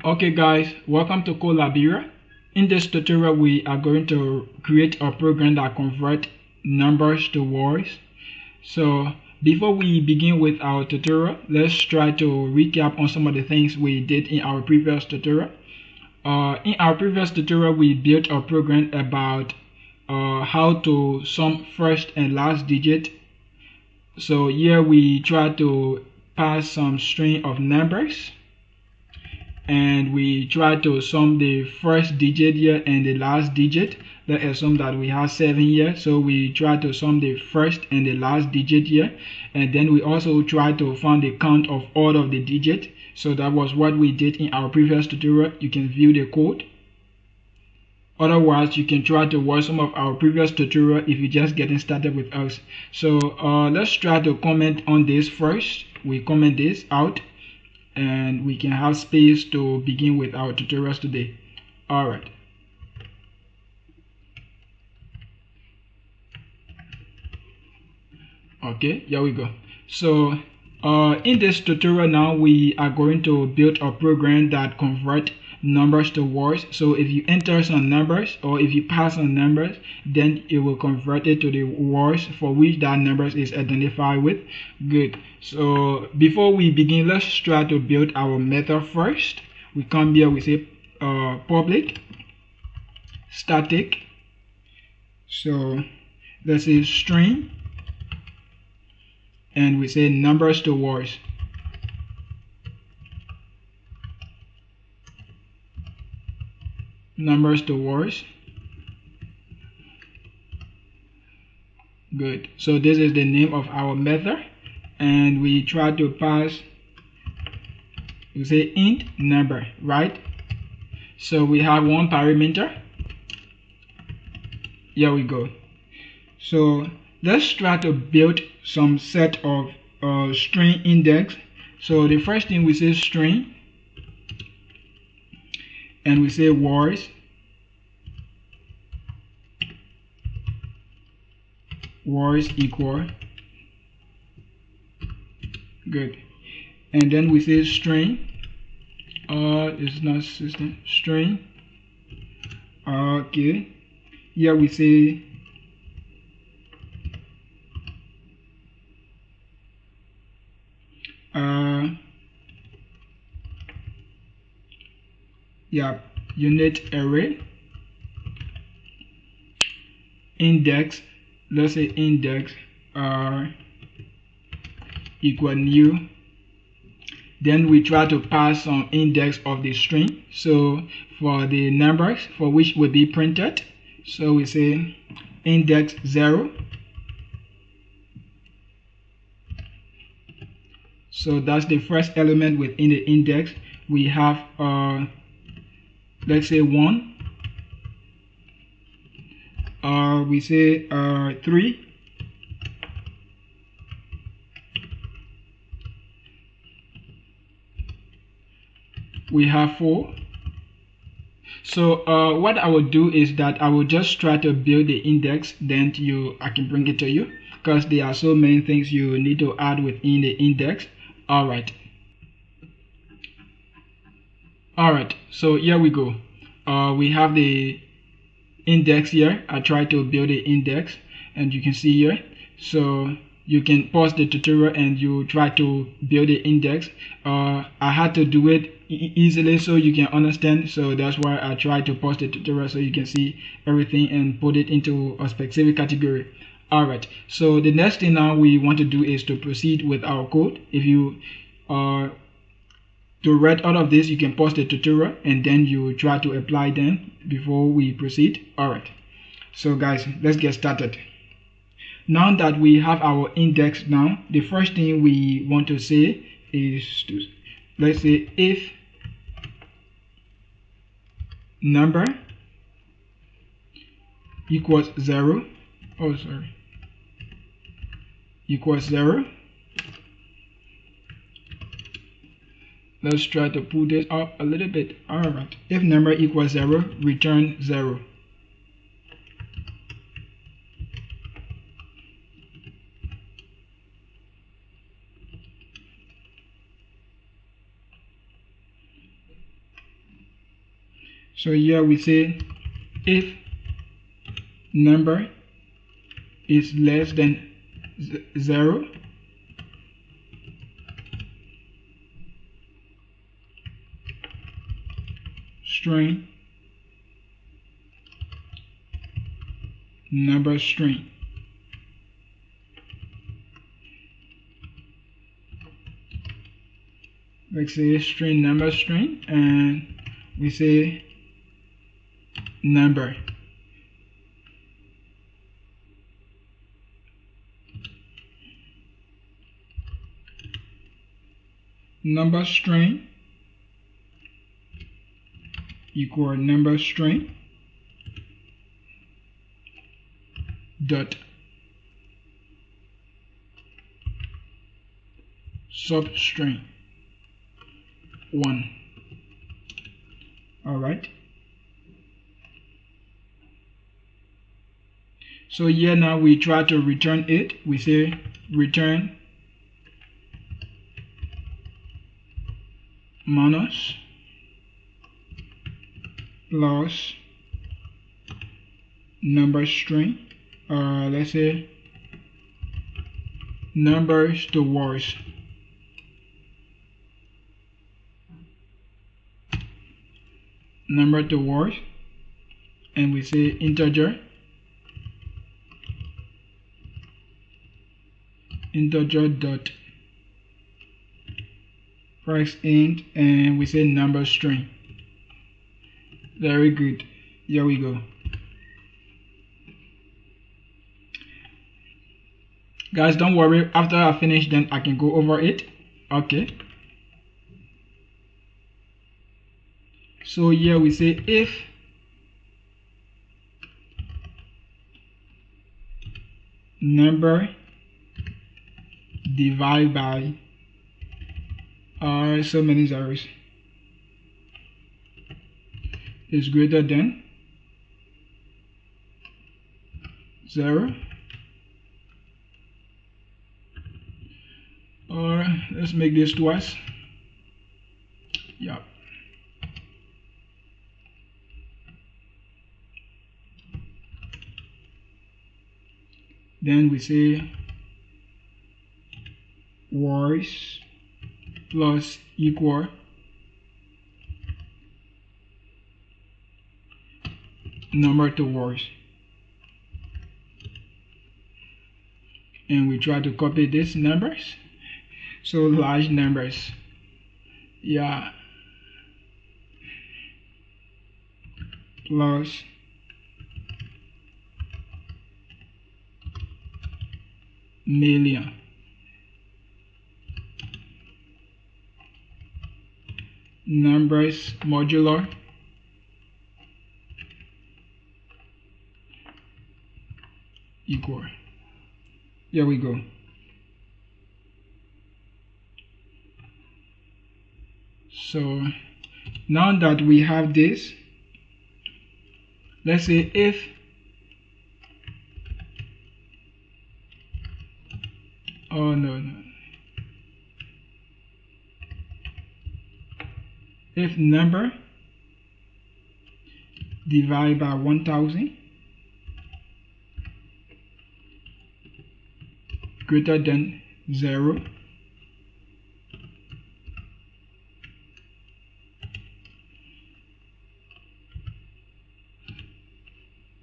Okay guys, welcome to Colabira. In this tutorial we are going to create a program that converts numbers to words. So before we begin with our tutorial, let's try to recap on some of the things we did in our previous tutorial. In our previous tutorial we built a program about how to sum first and last digit. So here we try to pass some string of numbers and we try to sum the first digit here and the last digit. Let's assume that we have 7 here, so we try to sum the first and the last digit here, and then we also try to find the count of all of the digits. So that was what we did in our previous tutorial. You can view the code. Otherwise, you can try to watch some of our previous tutorial if you're just getting started with us. So let's try to comment on this first. We comment this out and we can have space to begin with our tutorials today. Alright. Okay, here we go. So in this tutorial now we are going to build a program that convert numbers to words. So if you enter some numbers or if you pass some numbers, then it will convert it to the words for which that numbers is identified with. Good. So before we begin, let's try to build our method first. We come here, we say public static. So let's say string, and we say numbers to words. Numbers to words. Good. So this is the name of our method, and we try to pass, we say int number, right? So we have one parameter. Here we go. So let's try to build some set of string index. So the first thing we say string, and we say words. Words equal. Good. And then we say string. It's not system. String. Okay. Here we say unit array. Index. Let's say index equal new. Then we try to pass some index of the string. So for the numbers for which will be printed, so we say index 0. So that's the first element within the index. We have let's say 1. We say 3. We have 4. So what I will do is that I will just try to build the index, then I can bring it to you, because there are so many things you need to add within the index. Alright, so here we go. We have the index here. I try to build the index, and you can see here. So you can pause the tutorial and you try to build the index. I had to do it easily so you can understand, so that's why I try to pause the tutorial so you can see everything and put it into a specific category. Alright, so the next thing now we want to do is to proceed with our code. If you to read all of this, you can pause the tutorial and then you try to apply them before we proceed. Alright, so guys, let's get started. Now that we have our index now, the first thing we want to say is to, let's say if number equals 0, equals 0. Let's try to pull this up a little bit. Alright, if number equals 0, return 0. So here we say if number is less than 0, string number string. Let's say string number string, and we say number. Number string equal number string dot substring 1. Alright, so here now we try to return it. We say return minus plus number string, let's say numbers to words. Number to words, and we say integer dot price int, and we say number string. Very good. Here we go. Guys, don't worry, after I finish then I can go over it. Okay, so here we say if number divided by so many zeros is greater than 0, or let's make this twice. Yeah, then we say words plus equal number to words, and we try to copy these numbers, so large numbers. Yeah, plus million. Numbers modular equal. Here we go. So now that we have this, let's say if if number divided by 1000 greater than 0,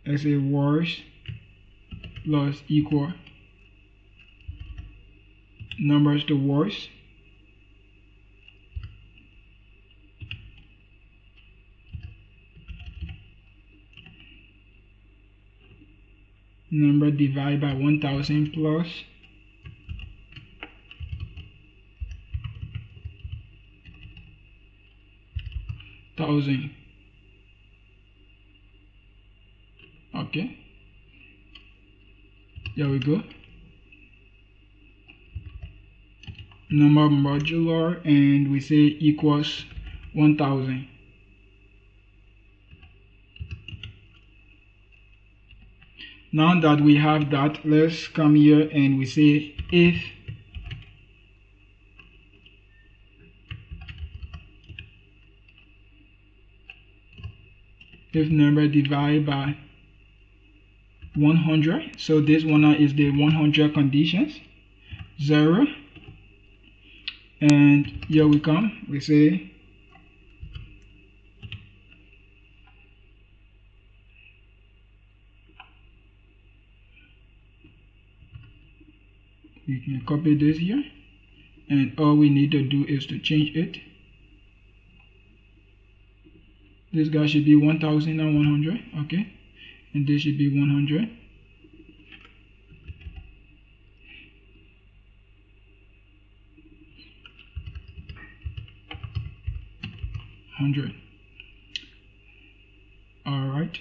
let's say words plus equal numbers to words, number divided by 1000 plus thousand. Okay, here we go. Number modular, and we say equals 1000. Now that we have that, let's come here and we say if if number divided by 100. So this one is the 100 conditions. 0, and here we come, we say we can copy this here, and all we need to do is to change it. This guy should be 1100, okay, and this should be 100. 100. All right.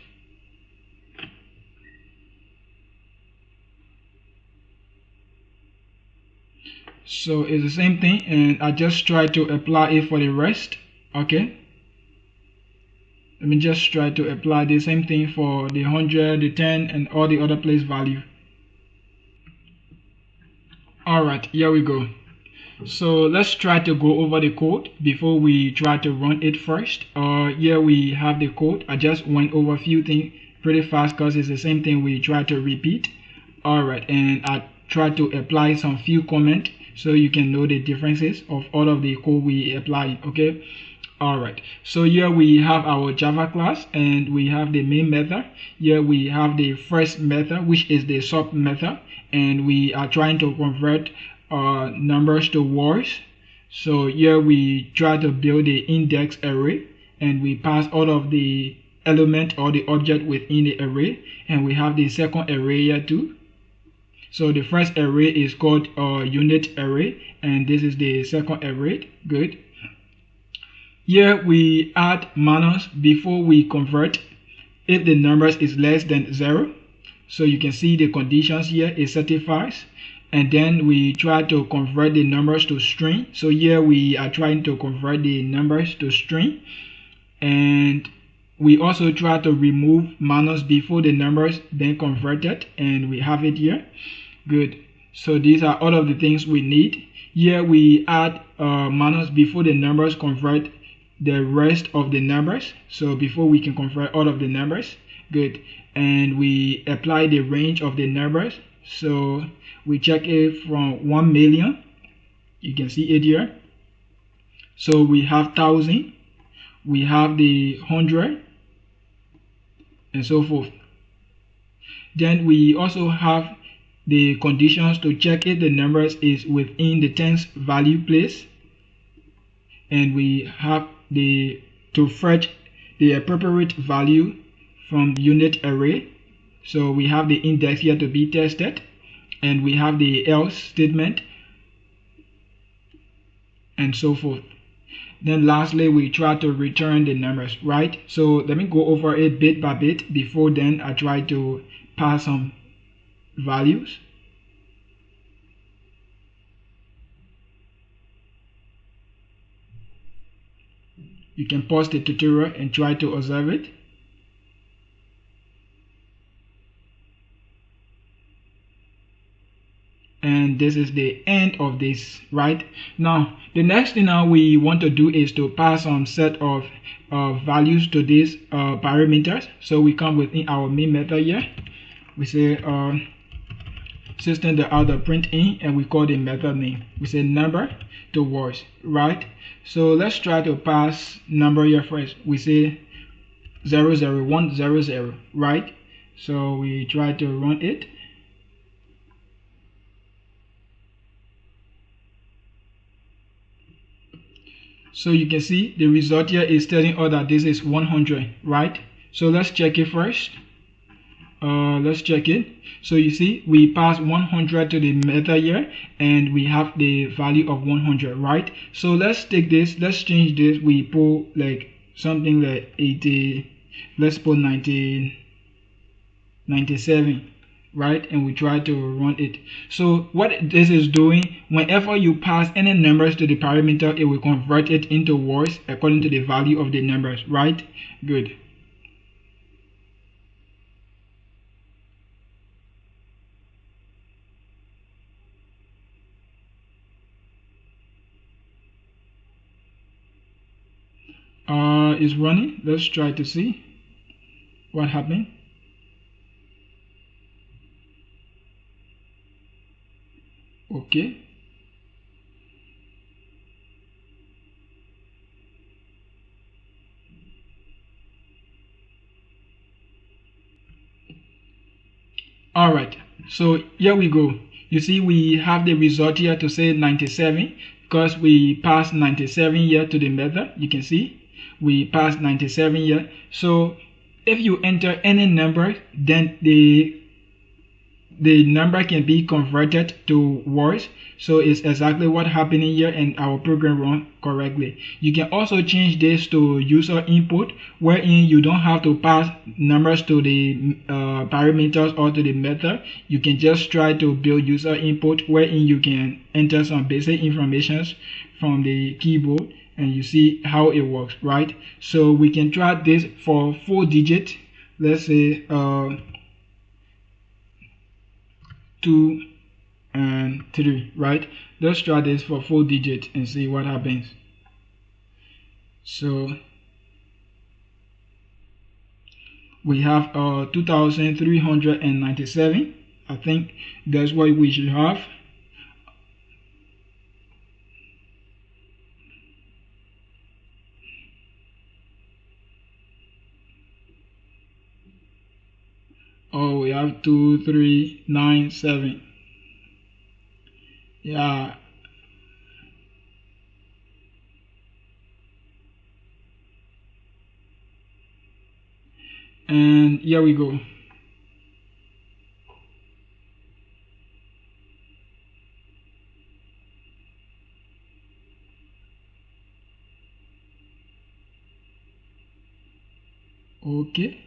So it's the same thing, and I just try to apply it for the rest. Okay. Let me just try to apply the same thing for the 100, the 10, and all the other place value. All right, here we go. So let's try to go over the code before we try to run it first. Here we have the code. I just went over a few things pretty fast because it's the same thing we try to repeat. Alright, and I try to apply some few comments so you can know the differences of all of the code we apply. Okay. Alright, so here we have our Java class, and we have the main method. Here we have the first method, which is the sub method, and we are trying to convert numbers to words. So here we try to build the index array, and we pass all of the element or the object within the array, and we have the second array here too. So the first array is called unit array, and this is the second array. Good. Here we add minus before we convert if the numbers is less than 0. So you can see the conditions here is certifies, and then we try to convert the numbers to string. So here we are trying to convert the numbers to string, and we also try to remove minus before the numbers then converted, and we have it here. Good. So these are all of the things we need. Here we add minus before the numbers convert the rest of the numbers, so before we can convert all of the numbers. Good. And we apply the range of the numbers, so we check it from 1 million, you can see it here. So we have 1000, we have the 100, and so forth. Then we also have the conditions to check if the numbers is within the tens value place, and we have to fetch the appropriate value from the unit array. So we have the index here to be tested, and we have the else statement, and so forth. Then lastly, we try to return the numbers, right? So let me go over it bit by bit. Before then, I try to pass some values. You can pause the tutorial and try to observe it. And this is the end of this, right? Now the next thing now we want to do is to pass some set of values to these parameters. So we come within our main method here. We say system.out.println, and we call the method name. We say number to words, right? So let's try to pass number here first. We say 00100, right? So we try to run it. So you can see the result here is telling us that this is 100, right? So let's check it first. Let's check it. So you see we pass 100 to the method here, and we have the value of 100, right? So let's take this, let's change this. We put like something like 80, let's put 90, 97, right? And we try to run it. So what this is doing, whenever you pass any numbers to the parameter, it will convert it into words according to the value of the numbers, right? Good. Is running. Let's try to see. what happened. Okay. Alright, so here we go. You see we have the result here to say 97 because we passed 97 here to the method. You can see we passed 97 here. So if you enter any number, then the number can be converted to words. So it's exactly what happening here, and our program run correctly. You can also change this to user input, wherein you don't have to pass numbers to the parameters or to the method. You can just try to build user input, wherein you can enter some basic information from the keyboard, and you see how it works, right? So we can try this for 4 digits. Let's say 2 and 3, right? Let's try this for 4 digits and see what happens. So we have 2397. I think that's what we should have. Oh, we have 2397. Yeah. And here we go. Okay.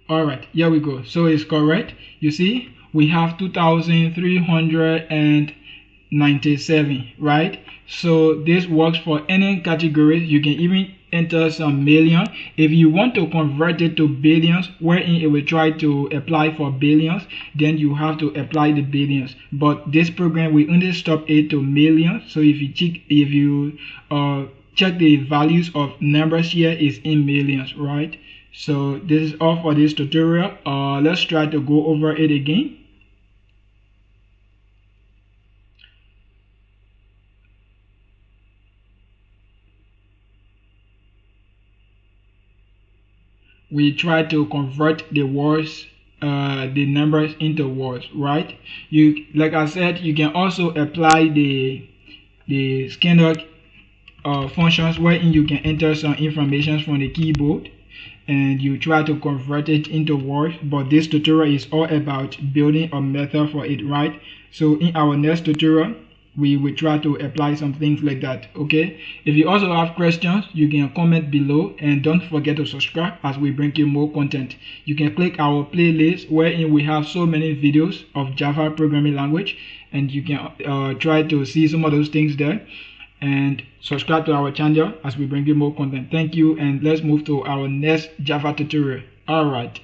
Alright, here we go. So it's correct. You see, we have 2397, right? So this works for any category. You can even enter some million. If you want to convert it to billions, wherein it will try to apply for billions, then you have to apply the billions. But this program will only stop it to millions. So if you check the values of numbers here is in millions, right? So this is all for this tutorial. Let's try to go over it again. We try to convert the words, the numbers into words, right? Like I said, you can also apply the scanner functions, wherein you can enter some information from the keyboard and you try to convert it into words. But this tutorial is all about building a method for it, right? So in our next tutorial, we will try to apply some things like that. Okay, if you also have questions, you can comment below, and don't forget to subscribe as we bring you more content. You can click our playlist, wherein we have so many videos of Java programming language, and you can try to see some of those things there, and subscribe to our channel as we bring you more content. Thank you, and let's move to our next Java tutorial. All right.